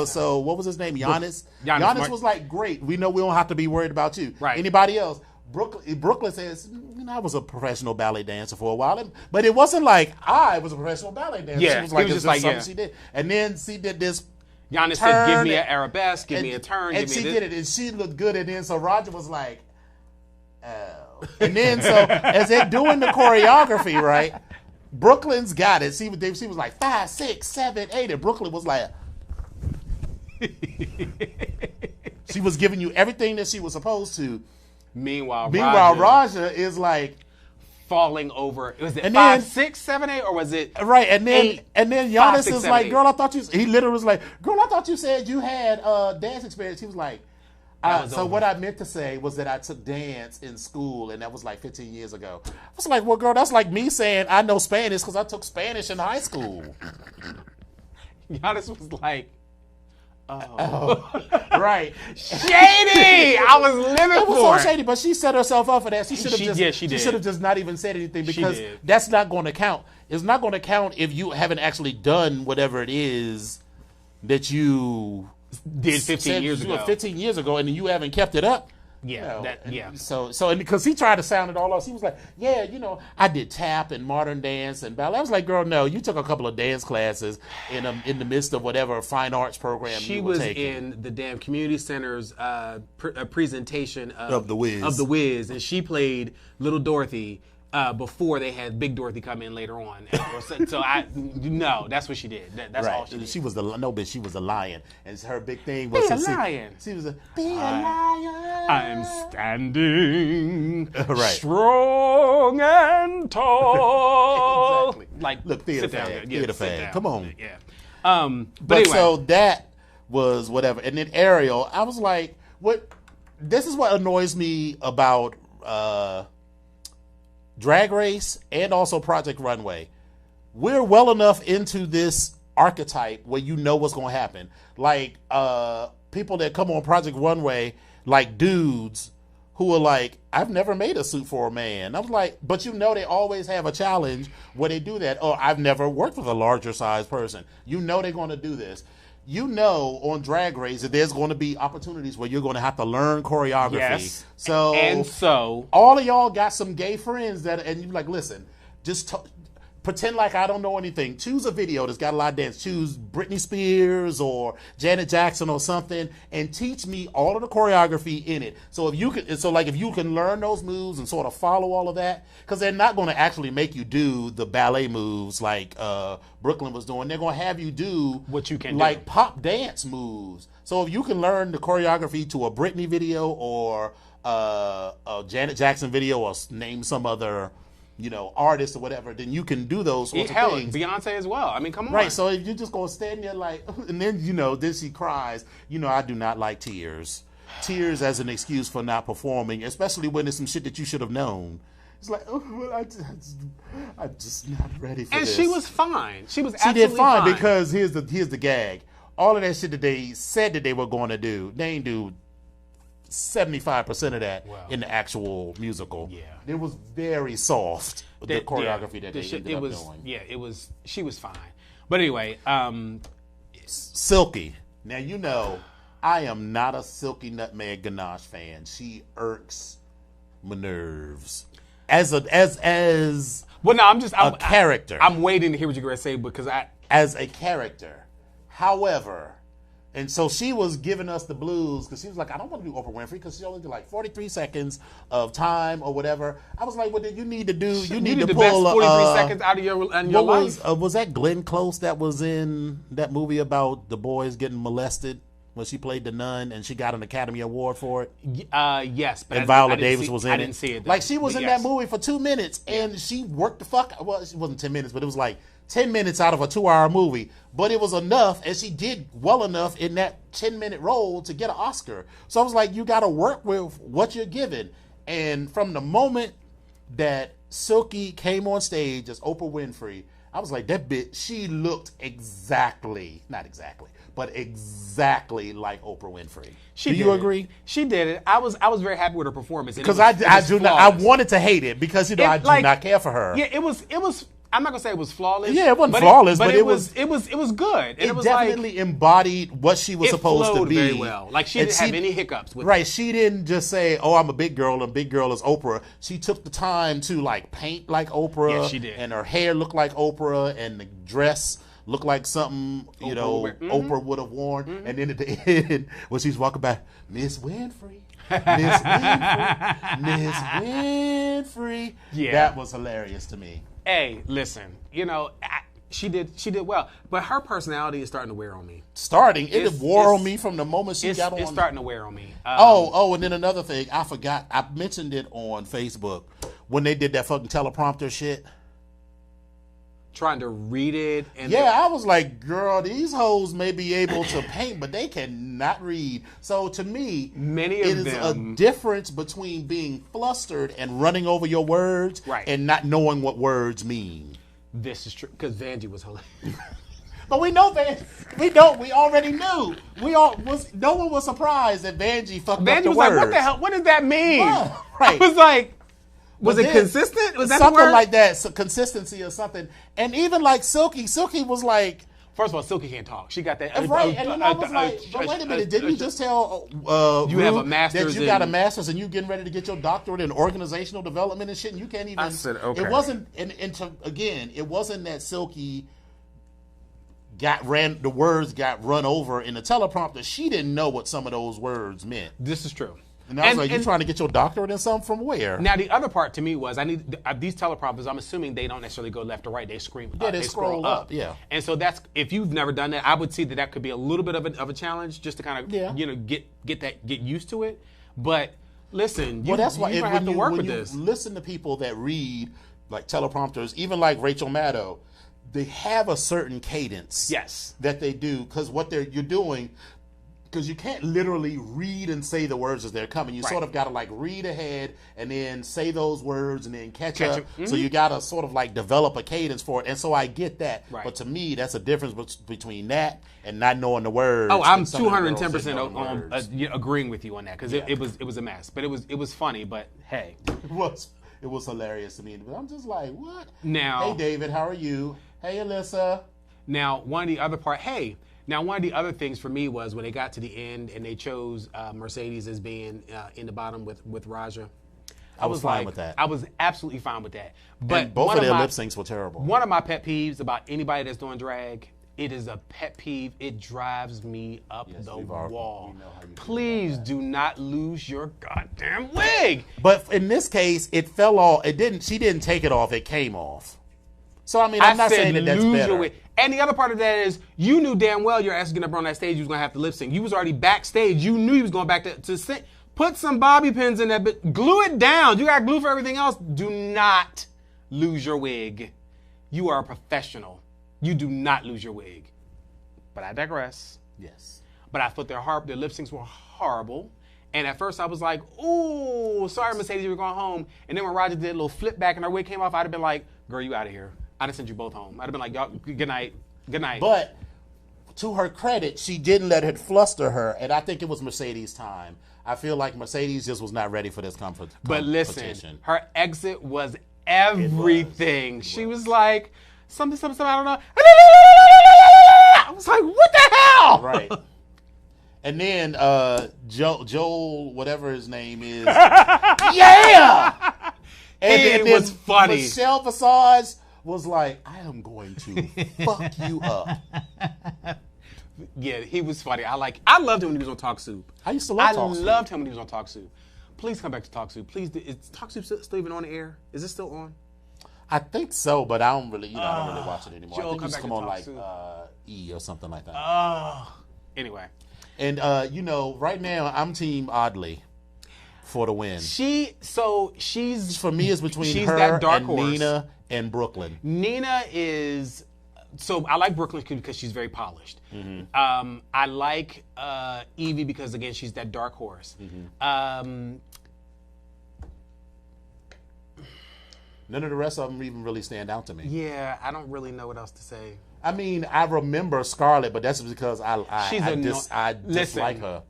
so what was his name? Giannis. Giannis was like, great. We know we don't have to be worried about you. Right. Anybody else? Brooklyn says, I was a professional ballet dancer for a while, but it wasn't like I was a professional ballet dancer. Yeah, She was like, it was it's just like, something yeah. she did. And then she did this Giannis said, give turn me an arabesque, give me a and- turn. and give she me did it, and she looked good. And then so Roger was like, oh. And then so as they're doing the choreography, right? Brooklyn's got it. She was like 5, 6, 7, 8, and Brooklyn was like, she was giving you everything that she was supposed to. Meanwhile, Raja is like falling over. Was it And 5, then- 6, 7, 8, or was it right, and then 8, Giannis 5, 6, is 7, like, 8? girl, I thought you. He literally was like, girl, I thought you said you had dance experience. He was like, was so over. what I meant to say was that I took dance in school, and that was like 15 years ago. I was like, well, girl, that's like me saying I know Spanish because I took Spanish in high school. Giannis was like, Right. shady. I was living It was for so shady, but she set herself up for that. She should have just. yeah, she did. should have just not even said anything because did. that's not going to count. It's not going to count if you haven't actually done whatever it is that you Did 15 years ago. 15 years ago, and you haven't kept it up. Yeah, So and because he tried to sound it all off, he was like, "Yeah, I did tap and modern dance and ballet." I was like, "Girl, no, you took a couple of dance classes in the midst of whatever fine arts program She you were was taking." in the damn community center's presentation of The Wiz. of the Wiz, and she played Little Dorothy before they had Big Dorothy come in later on. So that's what she did. That's all she did. She was she was a lion, and her big thing was Be a lion. She was be a lion. I'm standing Right. strong and tall. Exactly. Like, Look, theater sit down. fan, Yeah, theater sit fan. down. Come on. Yeah. But But anyway, so that was whatever. And then Ariel, I was like, what? This is what annoys me about Drag Race and also Project Runway. We're well enough into this archetype where you know what's going to happen. Like people that come on Project Runway, like dudes who are like, I've never made a suit for a man. I was like, but they always have a challenge where they do that. Or I've never worked with a larger size person. They're going to do this. On Drag Race that there's going to be opportunities where you're going to have to learn choreography. yes. So and so all of y'all got some gay friends and you're like, listen, just Pretend like I don't know anything. Choose a video that's got a lot of dance. Choose Britney Spears or Janet Jackson or something, and teach me all of the choreography in it. So if you can learn those moves and sort of follow all of that, because they're not going to actually make you do the ballet moves like Brooklyn was doing. They're going to have you do what you can like do. pop dance moves. So if you can learn the choreography to a Britney video or a Janet Jackson video, or name some other artist or whatever, then you can do those sorts of things. Beyonce as well. I mean, come on. Right, so if you're just going to stand there like, and then, then she cries, I do not like tears. Tears as an excuse for not performing, especially when it's some shit that you should have known. It's like, oh, well, I'm just not ready for this. And she was fine. She was She absolutely did fine fine. because here's the gag. All of that shit that they said that they were going to do, they ain't do 75% of that in the actual musical. Yeah. It was very soft, the choreography that they ended up doing. Yeah, she was fine. But anyway, Silky. Now, I am not a Silky Nutmeg Ganache fan. She irks my nerves. As a character. I'm waiting to hear what you're going to say because as a character. However, and so she was giving us the blues because she was like, I don't want to do Oprah Winfrey because she only did like 43 seconds of time or whatever. I was like, what did you need to do? You need to the pull best 43 seconds out of your life. Was that Glenn Close that was in that movie about the boys getting molested when she played the nun and she got an Academy Award for it? Yes. But and Viola Davis was in it. I didn't see it. Like, she was in that movie for 2 minutes and she worked the fuck. Well, it wasn't 10 minutes, but it was like 10 minutes out of a 2-hour movie, but it was enough, and she did well enough in that 10-minute role to get an Oscar. So I was like, you got to work with what you're given. And from the moment that Silky came on stage as Oprah Winfrey, I was like, that bitch, she looked not exactly, but exactly like Oprah Winfrey. Do you agree? She did it. I was very happy with her performance. Because I wanted to hate it because, I do not care for her. Yeah, it was. I'm not gonna say it was flawless. Yeah, it wasn't flawless, but it was good. And it was definitely embodied what she was supposed to be. Very well. Like she didn't have any hiccups with right. it. She didn't just say, "Oh, I'm a big girl, and big girl is Oprah." She took the time to like paint like Oprah. Yeah, she did. And her hair looked like Oprah, and the dress looked like something Oprah would have worn. Mm-hmm. And then at the end, when she's walking by, Miss Winfrey. Miss Winfrey, Miss Winfrey. Yeah. That was hilarious to me. Hey, listen, she did well, but her personality is starting to wear on me. It wore on me from the moment she got on. It's starting to wear on me. And then another thing, I forgot, I mentioned it on Facebook when they did that fucking teleprompter shit. Trying to read it. And I was like, girl, these hoes may be able to paint, but they cannot read. So to me, it is a difference between being flustered and running over your words and not knowing what words mean. This is true, because Vanjie was hilarious. But we know Vanjie. We already knew. No one was surprised that Vanjie fucked up the words. Vanjie was like, what the hell? What does that mean? Yeah, right. I was like, was it consistent? Was that something the word? like that? So consistency or something. And even like Silky was like, first of all, Silky can't talk. She got that. Right. And then I was like, but wait a minute. Didn't you just tell you have a master's that you got a master's and you getting ready to get your doctorate in organizational development and shit, and you can't even. I said, okay. It wasn't. It wasn't that Silky the words got run over in the teleprompter. She didn't know what some of those words meant. This is true. And I was like, you trying to get your doctorate in something from where? Now, the other part to me was, I need these teleprompters, I'm assuming they don't necessarily go left or right. They scream up. They scroll up. Yeah. And so if you've never done that, I would see that could be a little bit of a challenge just to kind of, get used to it. But listen, that's why you have to work with this. Listen to people that read like teleprompters, even like Rachel Maddow, they have a certain cadence. Yes. That they do, because what you're doing, because you can't literally read and say the words as they're coming. You sort of got to like read ahead and then say those words and then catch up. Mm-hmm. So you got to sort of like develop a cadence for it. And so I get that. Right. But to me, that's a difference between that and not knowing the words. Oh, I'm 210% on agreeing with you on that, because it was a mess. But it was funny. But hey, it was hilarious to me. But I'm just like, what? Now, hey David, how are you? Hey Alyssa. Now, one of the other things for me was when they got to the end and they chose Mercedes as being in the bottom with Raja. I was fine with that. I was absolutely fine with that. But And both of their lip syncs were terrible. One of my pet peeves about anybody that's doing drag, it is a pet peeve. It drives me up the wall. Please do not lose your goddamn wig. But in this case, it fell off. It didn't. She didn't take it off. It came off. So I mean, I'm not saying that that's better. Your wig. And the other part of that is, you knew damn well your ass was getting up on that stage. You was gonna have to lip sync. You was already backstage. You knew you was going back to sing. Put some bobby pins in that, but glue it down. You got glue for everything else. Do not lose your wig. You are a professional. You do not lose your wig. But I digress. Yes. But I thought their lip syncs were horrible. And at first I was like, ooh, sorry, Mercedes, you were going home. And then when Roger did a little flip back and her wig came off, I'd have been like, girl, you out of here. I'd have sent you both home. I'd have been like, y'all, good night. Good night. But to her credit, she didn't let it fluster her. And I think it was Mercedes' time. I feel like Mercedes just was not ready for this competition. But listen, her exit was everything. She was like, something, I don't know. I was like, what the hell? Right. And then Joel, whatever his name is, yeah! And It was funny. Michelle Visage was like, I am going to fuck you up. Yeah, he was funny. I loved him when he was on Talk Soup. I used to love Talk Soup. I loved him when he was on Talk Soup. Please come back to Talk Soup. Please, is Talk Soup still even on the air? Is it still on? I think so, but I don't really, I don't really watch it anymore. Joel, I think it used to come on like Soup. E or something like that. Anyway. And right now I'm Team Oddly for the win. She's For me, it's between she's her that dark and horse. Nina and Brooklyn. Nina is. So I like Brooklyn because she's very polished. Mm-hmm. I like Evie because, again, she's that dark horse. Mm-hmm. None of the rest of them even really stand out to me. Yeah, I don't really know what else to say. I mean, I remember Scarlett, but that's because I dislike her.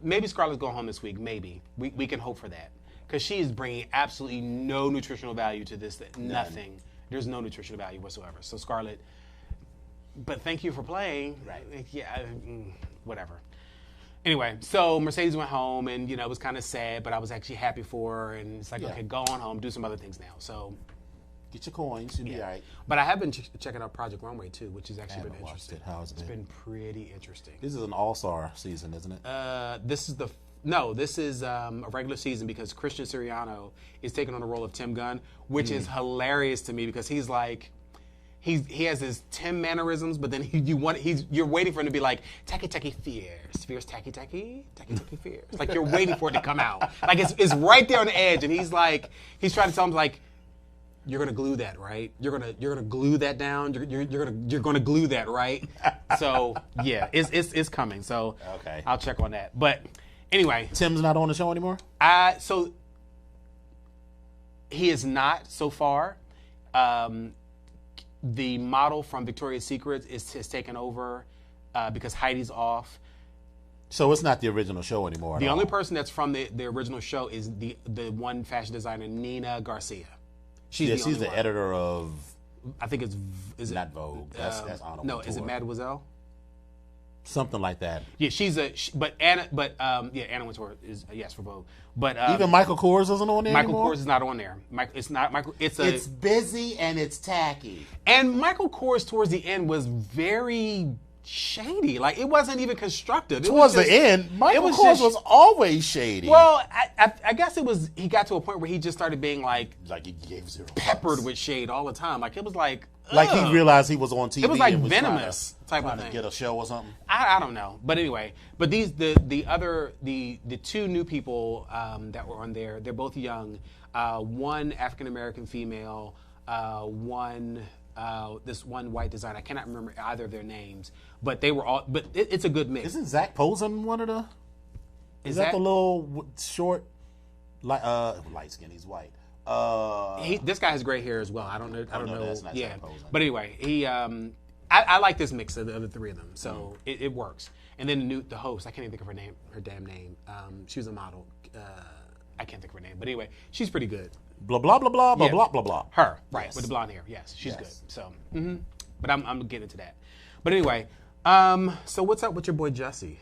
Maybe Scarlett's going home this week. Maybe we can hope for that because she is bringing absolutely no nutritional value to this. Nothing. There's no nutritional value whatsoever. So Scarlett. But thank you for playing. Right. Yeah. Whatever. Anyway, so Mercedes went home, and it was kind of sad, but I was actually happy for her. And it's like, okay, go on home, do some other things now. So. Get your coins, you'll be all right. But I have been checking out Project Runway too, which has actually been interesting. How has it been? It's been pretty interesting. This is an all-star season, isn't it? This is a regular season because Christian Siriano is taking on the role of Tim Gunn, which is hilarious to me because he's like, he has his Tim mannerisms, but then you're waiting for him to be like tacky fierce tacky fierce. Like you're waiting for it to come out. Like it's right there on the edge, and he's trying to tell him like, you're gonna glue that, right? You're gonna glue that down. You're gonna glue that, right? So yeah, it's coming. So okay, I'll check on that. But anyway, Tim's not on the show anymore. So he is not so far. The model from Victoria's Secret has taken over because Heidi's off. So it's not the original show anymore. The only person that's from the original show is the one fashion designer, Nina Garcia. She's the editor of. I think is it not Vogue? That's Anna no, Wintour. is it Mademoiselle? Something like that. Yeah, Anna Wintour is yes for Vogue. But even Michael Kors isn't on there. Michael anymore? Kors is not on there. It's not Michael. It's busy and it's tacky. And Michael Kors towards the end was very shady. Like it wasn't even constructive. Towards the end, Michael Kors was always shady. Well, I guess it was. He got to a point where he just started being like he gave zero peppered with shade all the time. Like it was like. Like he realized he was on TV. It was like and was venomous type of trying thing. to get a show or something. I don't know, but anyway, but the two new people that were on there, they're both young. One African American female, this one white designer. I cannot remember either of their names, but they were all. But it's a good mix. Isn't Zach Posen one of the? Is that the little short, light skin? He's white. This guy has gray hair as well. I don't know. That's not Zach Posen. But anyway, he. I like this mix of the three of them, so it works. And then the host, I can't even think of her damn name. She was a model. I can't think of her name, but anyway, she's pretty good. Blah blah blah blah blah blah blah blah. Her, right, yes. with the blonde hair. Yes, she's good. So, but I'm getting into that. But anyway, so what's up with your boy Jussie?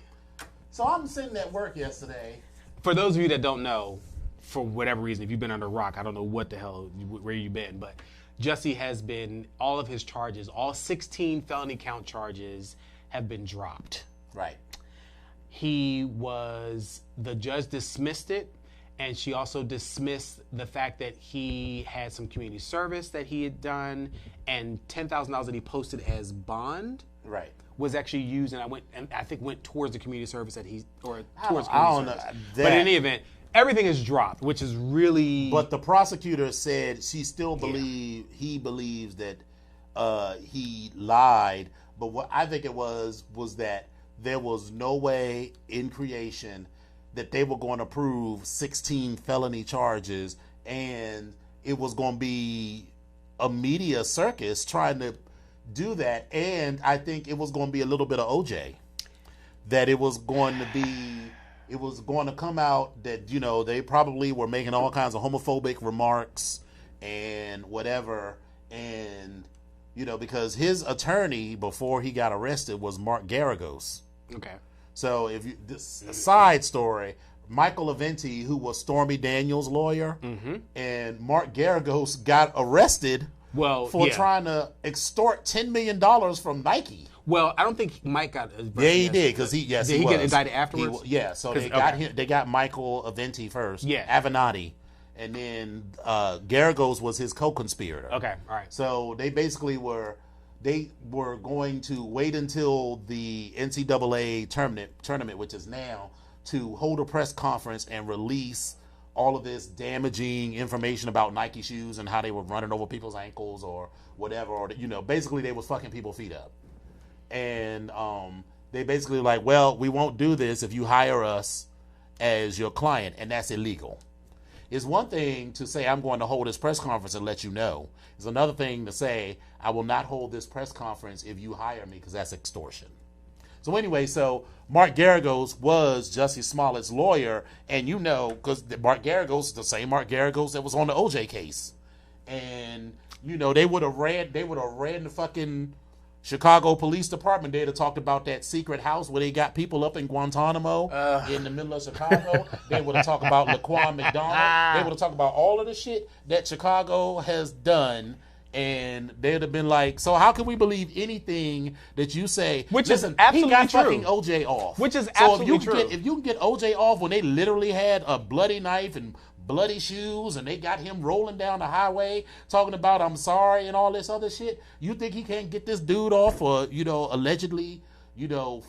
So I'm sitting at work yesterday. For those of you that don't know, for whatever reason, if you've been under a rock, I don't know what the hell, where you've been, but Jussie has been, all of his charges, all 16 felony count charges have been dropped. Right. The judge dismissed it, and she also dismissed the fact that he had some community service that he had done, and $10,000 that he posted as bond. Right. Was actually used, and I think went towards the community service that he, or towards I don't community service. know. But in any event, everything is dropped, which is really. But the prosecutor said he believes that he lied. But what I think it was that there was no way in creation that they were going to prove 16 felony charges, and it was going to be a media circus trying to do that. And I think it was going to be a little bit of OJ, that it was going to come out that, you know, they probably were making all kinds of homophobic remarks and whatever. And, you know, because his attorney before he got arrested was Mark Garagos. Okay. So if you, this a side story, Michael Aventi, who was Stormy Daniels' lawyer, and Mark Garagos got arrested for trying to extort $10 million from Nike. Well, I don't think Mike got. Yeah, he did, because he did he get indicted afterwards? So they got him. They got Michael Aventi first. Yeah, Avenatti, and then Garagos was his co-conspirator. Okay, all right. So they basically were going to wait until the NCAA tournament, which is now, to hold a press conference and release all of this damaging information about Nike shoes and how they were running over people's ankles or whatever, or, you know, basically they was fucking people's feet up. And they basically like, well, we won't do this if you hire us as your client, and that's illegal. It's one thing to say, I'm going to hold this press conference and let you know. It's another thing to say, I will not hold this press conference if you hire me, because that's extortion. So anyway, so Mark Garagos was Jussie Smollett's lawyer, and you know, because Mark Garagos is the same Mark Garagos that was on the OJ case. And, you know, they would have ran the fucking Chicago Police Department. They'd have talked about that secret house where they got people up in Guantanamo in the middle of Chicago. They would have talked about Laquan McDonald. They would have talked about all of the shit that Chicago has done. And they'd have been like, so how can we believe anything that you say? Which Listen, is absolutely he got true. fucking OJ off. Which is absolutely true. If you can get OJ off when they literally had a bloody knife and bloody shoes, and they got him rolling down the highway talking about I'm sorry and all this other shit, you think he can't get this dude off for, you know, allegedly, you know,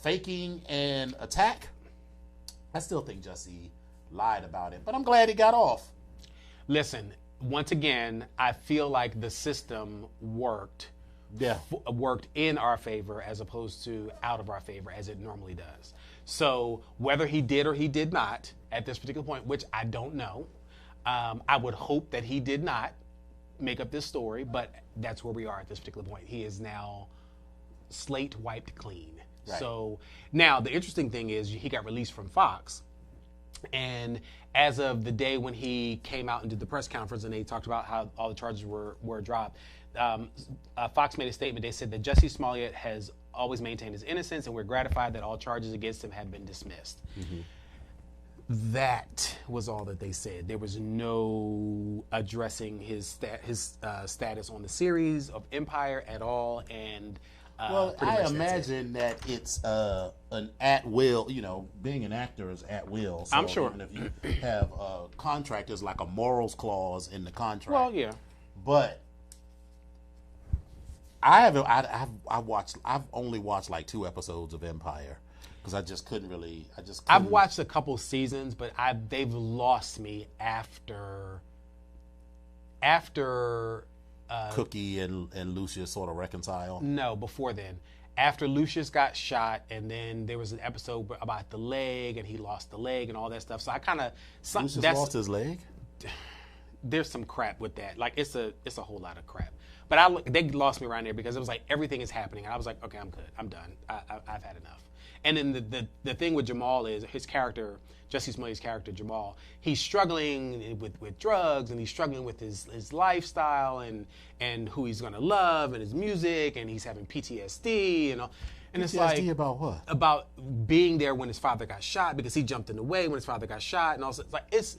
faking an attack? I still think Jussie lied about it, but I'm glad he got off. Listen, once again, I feel like the system worked in our favor as opposed to out of our favor, as it normally does. So whether he did or he did not at this particular point, which I don't know, I would hope that he did not make up this story, but that's where we are at this particular point. He is now slate wiped clean. Right. So now the interesting thing is he got released from Fox, and as of the day when he came out and did the press conference and they talked about how all the charges were dropped, Fox made a statement. They said that Jussie Smollett has always maintained his innocence, and we're gratified that all charges against him have been dismissed. Mm-hmm. That was all that they said. There was no addressing his status on the series of Empire at all. And well, I imagine that it's an at will. You know, being an actor is at will. So I'm sure. Even if you have a contract, there's like a morals clause in the contract. Well, yeah. But I've only watched like 2 episodes of Empire. Because I just couldn't. I've watched a couple seasons, but they've lost me after Cookie and Lucius sort of reconcile. No, before then. After Lucius got shot, and then there was an episode about the leg, and he lost the leg and all that stuff. So I kind of Lucius lost his leg. There's some crap with that. Like it's a whole lot of crap. But they lost me around there because it was like everything is happening, and I was like, okay, I'm good, I'm done, I've had enough. And then the thing with Jamal is his character, Jesse Smollett's character Jamal. He's struggling with drugs, and he's struggling with his lifestyle and who he's gonna love and his music, and he's having PTSD and all. And it's like about what? About being there when his father got shot because he jumped in the way when his father got shot and also it's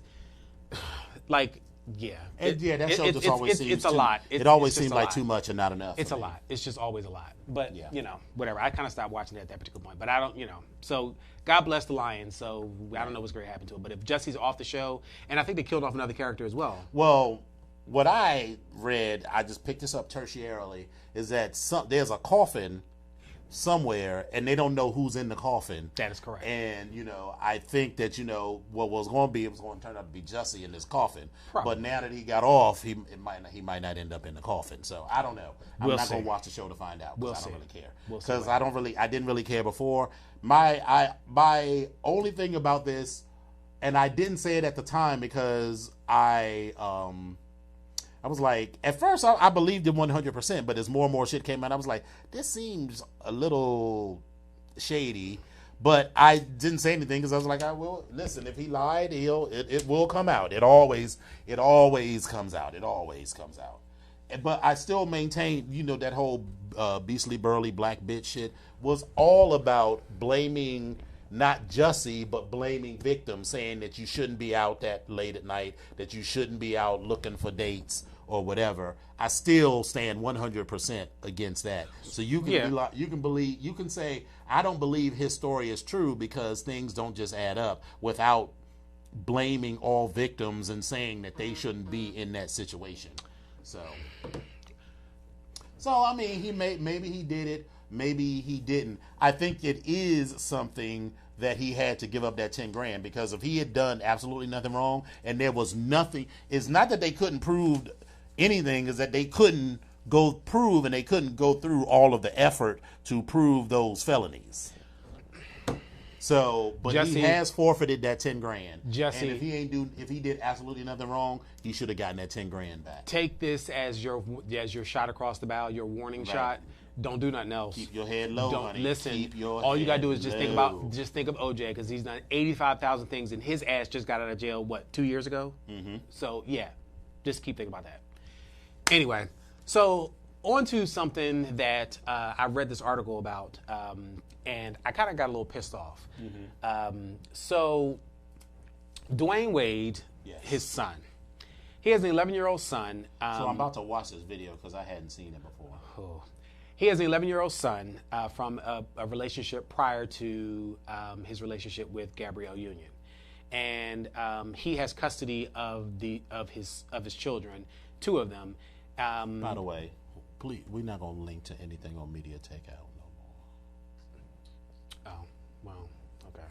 like yeah. That show just always seems it's a lot. It always just seems a like lot. too much and not enough. It's a lot. It's just always a lot. But you know, whatever. I kind of stopped watching it at that particular point. But I don't, you know. So God bless the Lions. So I don't know what's going to happen to him. But if Jesse's off the show, and I think they killed off another character as well. Well, what I read, I just picked this up tertiarily, is that there's a coffin somewhere, and they don't know who's in the coffin. That is correct. And, I think that, what was going to be, it was going to turn out to be Jesse in this coffin. Probably. But now that he got off, he might not end up in the coffin. So I don't know. I'm We'll not see. going to watch the show to find out because I don't really care. We'll see Because what I didn't really care before. My only thing about this, and I didn't say it at the time because I was like, at first I believed it 100%, but as more and more shit came out, I was like, this seems a little shady. But I didn't say anything because I was like, I will listen. If he lied, it will come out. It always comes out. It always comes out. But I still maintain, that whole beastly burly black bitch shit was all about blaming not Jussie, but blaming victims, saying that you shouldn't be out that late at night, that you shouldn't be out looking for dates or whatever. I still stand 100% against that. So you can say I don't believe his story is true because things don't just add up without blaming all victims and saying that they shouldn't be in that situation. So I mean, maybe he did it, maybe he didn't. I think it is something that he had to give up that 10 grand because if he had done absolutely nothing wrong and there was nothing, it's not that they couldn't prove anything, is that they couldn't go through all of the effort to prove those felonies. So, but Jesse, he has forfeited that 10 grand. Jesse, and if he did absolutely nothing wrong, he should have gotten that 10 grand back. Take this as your shot across the bow, your warning shot. Don't do nothing else. Keep your head low, honey. Listen. Keep your all you gotta head do is just low. think of OJ because he's done 85,000 things and his ass just got out of jail 2 years ago. Mm-hmm. So yeah, just keep thinking about that. Anyway, so on to something that I read this article about, and I kind of got a little pissed off. Mm-hmm. So Dwayne Wade, his son, he has an 11-year-old son. So I'm about to watch this video because I hadn't seen it before. Oh. He has an 11-year-old son from a relationship prior to his relationship with Gabrielle Union, and he has custody of his children, 2 of them. By the way, please, we're not going to link to anything on Media Takeout no more. Oh, well, okay.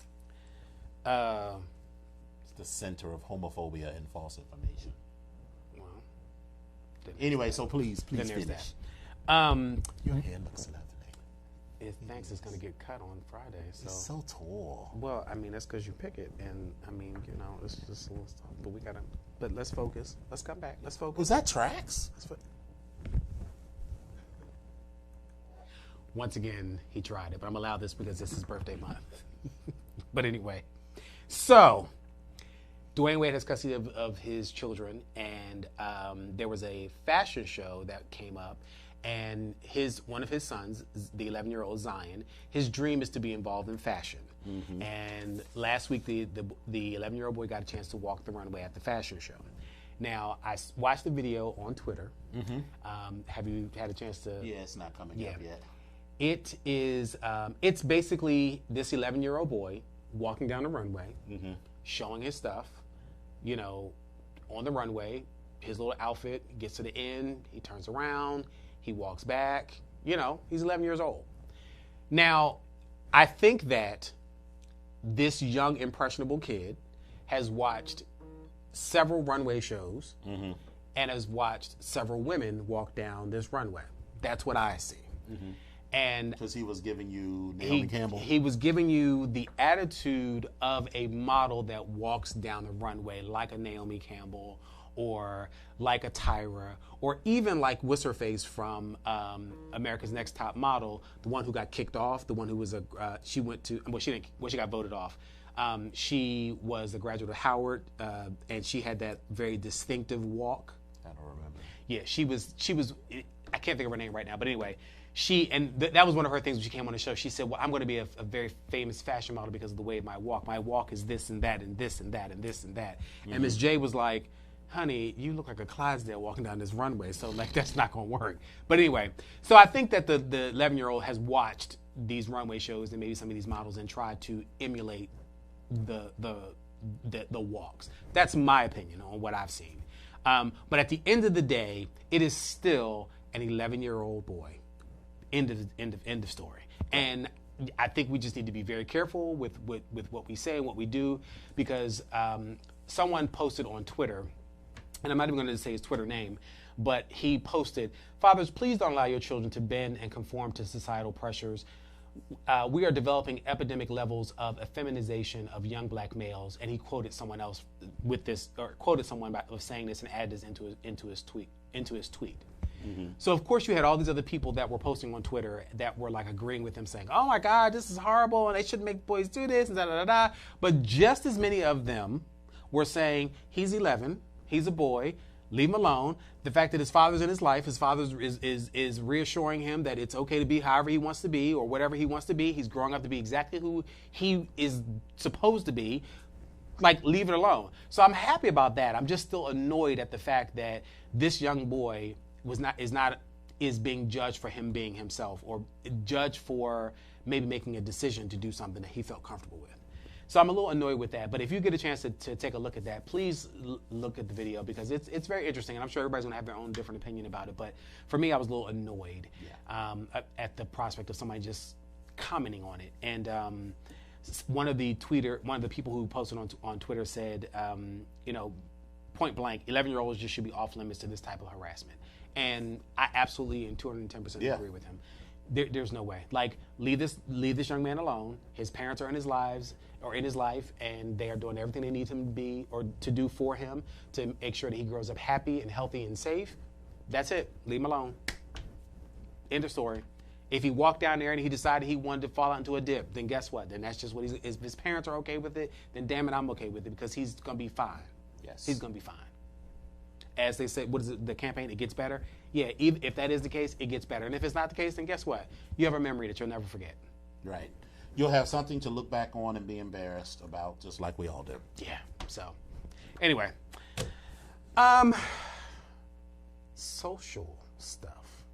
It's the center of homophobia and false information. Well, anyway, so please there's finish. That. Your hair looks lovely. Thanks. It's going to get cut on Friday. So. It's so tall. Well, I mean, that's because you pick it, and I mean, it's just a little stuff. But we gotta. But let's focus. Let's come back. Let's focus. Was that tracks? Once again, he tried it, but I'm allowed this because this is birthday month. But anyway, so Dwayne Wade has custody of his children, and there was a fashion show that came up, and one of his sons, the 11-year-old Zion, his dream is to be involved in fashion. Mm-hmm. And last week, the 11-year-old boy got a chance to walk the runway at the fashion show. Now, I watched the video on Twitter. Mm-hmm. Have you had a chance to? Yeah, it's not coming up yet. It is. It's basically this 11-year-old boy walking down the runway, showing his stuff. On the runway, his little outfit gets to the end. He turns around. He walks back. He's 11 years old. Now, I think that this young, impressionable kid has watched several runway shows and has watched several women walk down this runway. That's what I see. Mm-hmm. And because he was giving you Naomi Campbell? He was giving you the attitude of a model that walks down the runway like a Naomi Campbell or like a Tyra, or even like what's her face from America's Next Top Model, the one who got kicked off, the one who was she got voted off. She was a graduate of Howard, and she had that very distinctive walk. I don't remember. Yeah, she was. I can't think of her name right now, but anyway, that was one of her things when she came on the show. She said, "Well, I'm going to be a very famous fashion model because of the way of my walk. My walk is this and that and this and that and this and that." And Miss J was like, "Honey, you look like a Clydesdale walking down this runway, so like that's not going to work." But anyway, so I think that the 11-year-old has watched these runway shows and maybe some of these models and tried to emulate the walks. That's my opinion on what I've seen. But at the end of the day, it is still an 11-year-old boy. End of story. And I think we just need to be very careful with what we say and what we do, because someone posted on Twitter, and I'm not even going to say his Twitter name, but he posted, "Fathers, please don't allow your children to bend and conform to societal pressures. We are developing epidemic levels of effeminization of young black males," and he quoted someone else with this, or quoted someone of saying this and added this into his tweet. Mm-hmm. So of course you had all these other people that were posting on Twitter that were like agreeing with him, saying, "Oh my God, this is horrible, and they shouldn't make boys do this," and da da da da. But just as many of them were saying, "He's 11, he's a boy, leave him alone." The fact that his father's in his life, his father is reassuring him that it's okay to be however he wants to be or whatever he wants to be. He's growing up to be exactly who he is supposed to be. Like, leave it alone. So I'm happy about that. I'm just still annoyed at the fact that this young boy is being judged for him being himself, or judged for maybe making a decision to do something that he felt comfortable with. So I'm a little annoyed with that. But if you get a chance to take a look at that, please look at the video, because it's very interesting, and I'm sure everybody's going to have their own different opinion about it. But for me, I was a little annoyed at the prospect of somebody just commenting on it. And one of the people who posted on Twitter said, point blank, 11-year-olds just should be off limits to this type of harassment. And I absolutely and 210% agree with him. There's no way. Like, leave this young man alone. His parents are in his life, and they are doing everything they need him to be or to do for him to make sure that he grows up happy and healthy and safe. That's it. Leave him alone. End of story. If he walked down there and he decided he wanted to fall out into a dip, then guess what? Then that's just what if his parents are okay with it, then damn it, I'm okay with it, because he's going to be fine. Yes. He's going to be fine. As they say, what is it, the campaign, it gets better? Yeah, if that is the case, it gets better. And if it's not the case, then guess what? You have a memory that you'll never forget. Right. You'll have something to look back on and be embarrassed about, just like we all do. Yeah. So, anyway. Social stuff.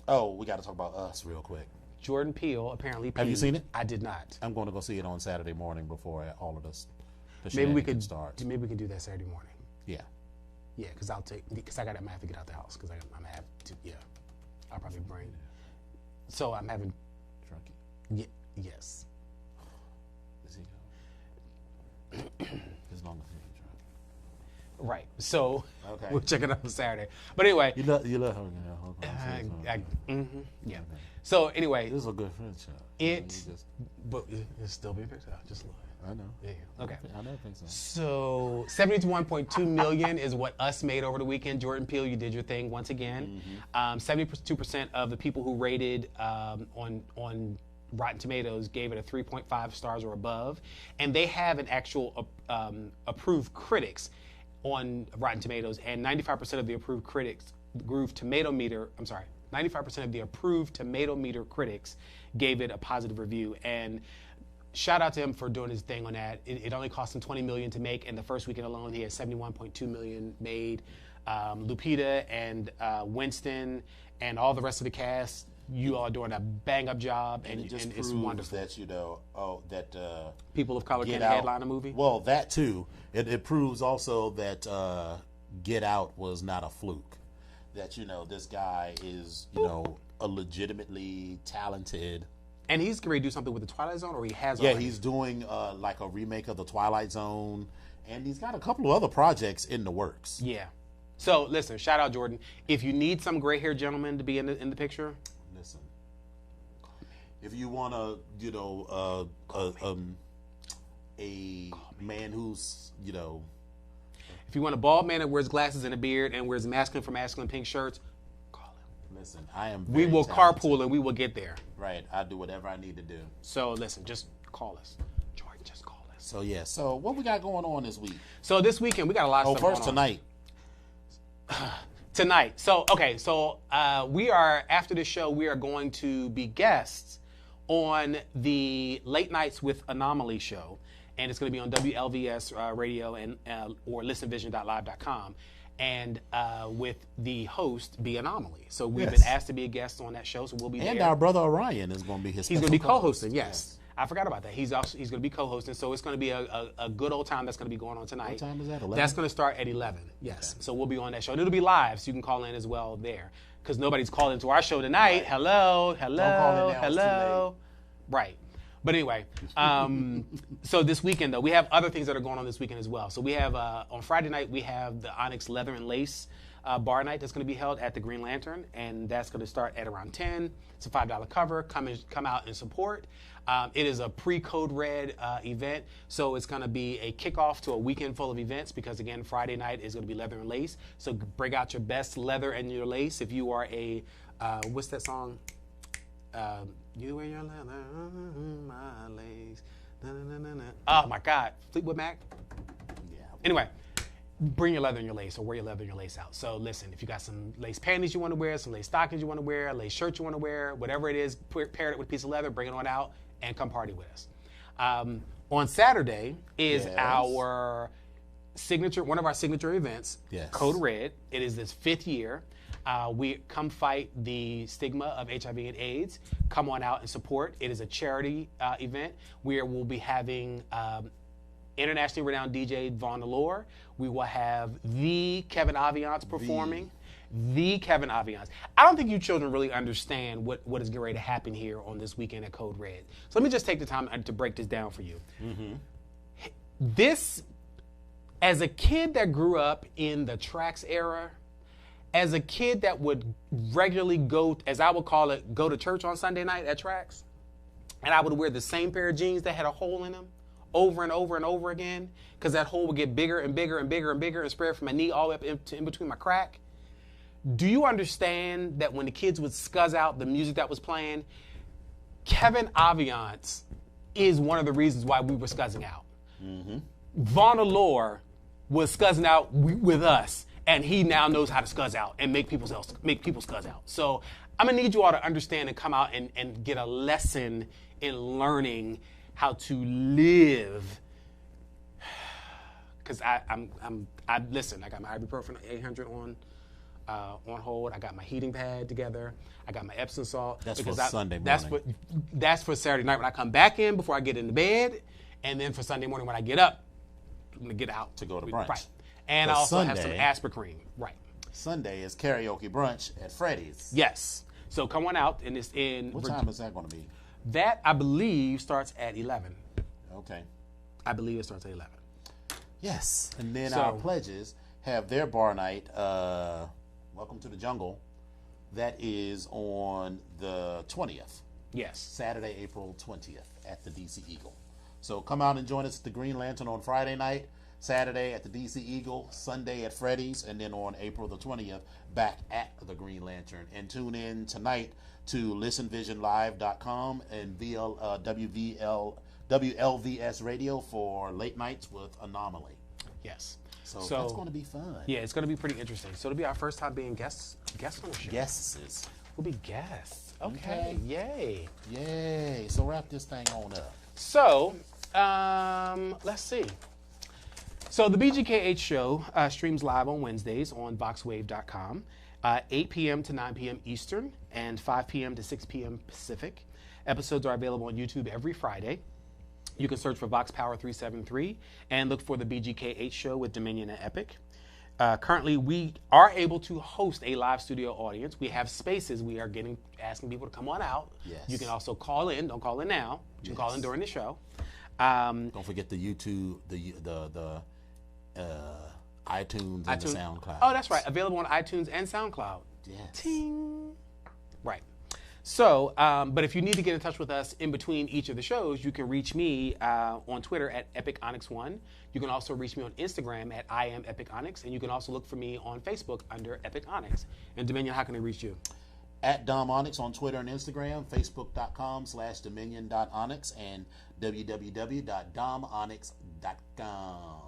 Oh, we got to talk about Us real quick. Jordan Peele apparently peed. Have you seen it? I did not. I'm going to go see it on Saturday morning before all of this. Maybe we could start. Maybe we could do that Saturday morning. Yeah. Yeah, because I might have to get out the house, because I'm gonna have to. Yeah, I'll probably bring. So I'm having. Drunky. Yes. Is he going? As long as he's drunk. Right. So okay. We'll check it out on Saturday. But anyway. You love her. Yeah. So anyway. This is a good friendship. But it's still being picked up. Just look. I know. Yeah. Okay. I never think so. So 71.2 million is what Us made over the weekend. Jordan Peele, you did your thing once again. 72% of the people who rated on Rotten Tomatoes gave it a 3.5 stars or above, and they have an actual approved critics on Rotten Tomatoes, and 95% of the approved critics, 95% of the approved Tomato Meter critics gave it a positive review. And shout out to him for doing his thing on that. It only cost him $20 million to make, and the first weekend alone he had $71.2 million made. Lupita and Winston and all the rest of the cast, you all are doing a bang-up job, and it's wonderful. That that people of color can Out headline a movie. Well, that too. It proves also that Get Out was not a fluke. That this guy is a legitimately talented. And he's going to do something with the Twilight Zone, or he has Yeah, already? he's doing like a remake of the Twilight Zone, and he's got a couple of other projects in the works. Yeah. So listen, shout out Jordan. If you need some gray-haired gentleman to be in the picture, listen. If you want a man who's If you want a bald man that wears glasses and a beard and wears masculine for masculine pink shirts, call him. Listen, I am. We very will talented. carpool and we will get there. Right, I do whatever I need to do. So listen, just call us. Jordan, just call us. So yeah. So what we got going on this week? So this weekend we got a lot of Oh, stuff first going on. Tonight. So we are, after this show, we are going to be guests on the Late Nights with Anomaly show, and it's going to be on WLVS radio and or listenvision.live.com, and with the host be Anomaly. So we've been asked to be a guest on that show, so we'll be there. And our brother Orion is going to be his. He's going to be co-hosting. Yes. I forgot about that. He's going to be co-hosting, so it's going to be a good old time that's going to be going on tonight. What time is that? 11? That's going to start at 11. Yes. Okay. So we'll be on that show. And it'll be live, so you can call in as well there. Because nobody's called into our show tonight. Right. Hello. Don't call in now, Hello. Right. But anyway, so this weekend, though, we have other things that are going on this weekend as well. So we have, on Friday night, we have the Onyx Leather and Lace bar night that's going to be held at the Green Lantern, and that's going to start at around 10. It's a $5 cover. Come out and support. It is a pre-Code Red event, so it's going to be a kickoff to a weekend full of events because, again, Friday night is going to be leather and lace. So bring out your best leather and your lace. If you are a, what's that song? You wear your leather, my lace. Na, na, na, na. Oh, my God. Fleetwood Mac? Yeah. Anyway. Bring your leather and your lace, or wear your leather and your lace out. So listen, if you got some lace panties you want to wear, some lace stockings you want to wear, a lace shirt you want to wear, whatever it is, pair it with a piece of leather, bring it on out, and come party with us. On Saturday is our signature, one of our signature events, Code Red. It is this 5th year. We come fight the stigma of HIV and AIDS. Come on out and support. It is a charity event where we'll be having internationally renowned DJ Vaughn Allure. We will have the Kevin Aviance performing. The Kevin Aviance. I don't think you children really understand what is getting ready to happen here on this weekend at Code Red. So let me just take the time to break this down for you. Mm-hmm. This, as a kid that grew up in the Trax era, as a kid that would regularly go, as I would call it, go to church on Sunday night at Trax, and I would wear the same pair of jeans that had a hole in them over and over and over again, because that hole would get bigger and bigger and bigger and bigger and spread from my knee all the way up in between my crack. Do you understand that when the kids would scuzz out the music that was playing, Kevin Aviance is one of the reasons why we were scuzzing out. Mm-hmm. Vaughn Allure was scuzzing out with us, and he now knows how to scuzz out and make people scuzz out. So I'm gonna need you all to understand and come out and get a lesson in learning how to live. Because I listen. I got my ibuprofen 800 on hold. I got my heating pad together. I got my Epsom salt. That's for Sunday morning. That's for Saturday night when I come back in before I get into bed, and then for Sunday morning when I get up, I'm gonna get out to go to brunch. Right. And I also have some Aspercream. Right. Sunday is karaoke brunch at Freddy's. Yes. So come on out, and it's in. What time is that going to be? That, I believe, starts at 11. Okay. I believe it starts at 11. Yes. And then our pledges have their bar night, Welcome to the Jungle. That is on the 20th. Yes. Saturday, April 20th at the DC Eagle. So come out and join us at the Green Lantern on Friday night, Saturday at the DC Eagle, Sunday at Freddy's, and then on April the 20th, back at the Green Lantern. And tune in tonight to listenvisionlive.com and WLVS Radio for Late Nights with Anomaly. Yes. So that's going to be fun. Yeah, it's going to be pretty interesting. So it'll be our first time being guests on the show. Guests. We'll be guests. Okay. Yay. Yay. So wrap this thing on up. So, let's see. So the BGKH Show streams live on Wednesdays on voxwave.com, 8 p.m. to 9 p.m. Eastern and 5 p.m. to 6 p.m. Pacific. Episodes are available on YouTube every Friday. You can search for Vox Power 373 and look for the BGKH Show with Dominion and Epic. Currently, we are able to host a live studio audience. We have spaces. We are asking people to come on out. Yes. You can also call in. Don't call in now. You can call in during the show. Don't forget the YouTube, the iTunes and the SoundCloud. Oh, that's right. Available on iTunes and SoundCloud. Yes. Ting. Right. So, but if you need to get in touch with us in between each of the shows, you can reach me on Twitter at EpicOnyx1. You can also reach me on Instagram at I am EpicOnyx, and you can also look for me on Facebook under Epic Onyx. And Dominion, how can they reach you? At Dom Onyx on Twitter and Instagram, Facebook.com/Dominion.Onyx, and www.domonyx.com.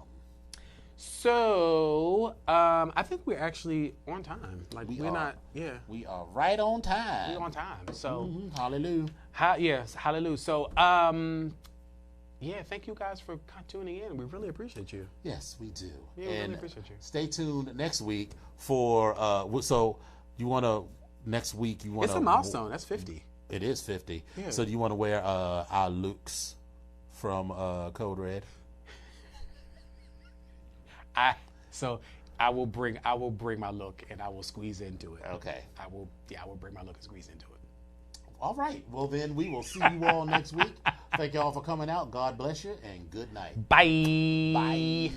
So, I think we're actually on time. Like, we're not, yeah. We are right on time. We're on time. So, Hallelujah. Yes, hallelujah. So, yeah, thank you guys for tuning in. We really appreciate you. Yes, we do. Yeah, we and really appreciate you. Stay tuned next week for, so you want to, next week you want to. It's a milestone. That's 50. It is 50. Yeah. So do you want to wear our looks from Code Red? I will bring my look and I will squeeze into it. Okay. I will bring my look and squeeze into it. All right. Well, then we will see you all next week. Thank you all for coming out. God bless you and good night. Bye. Bye.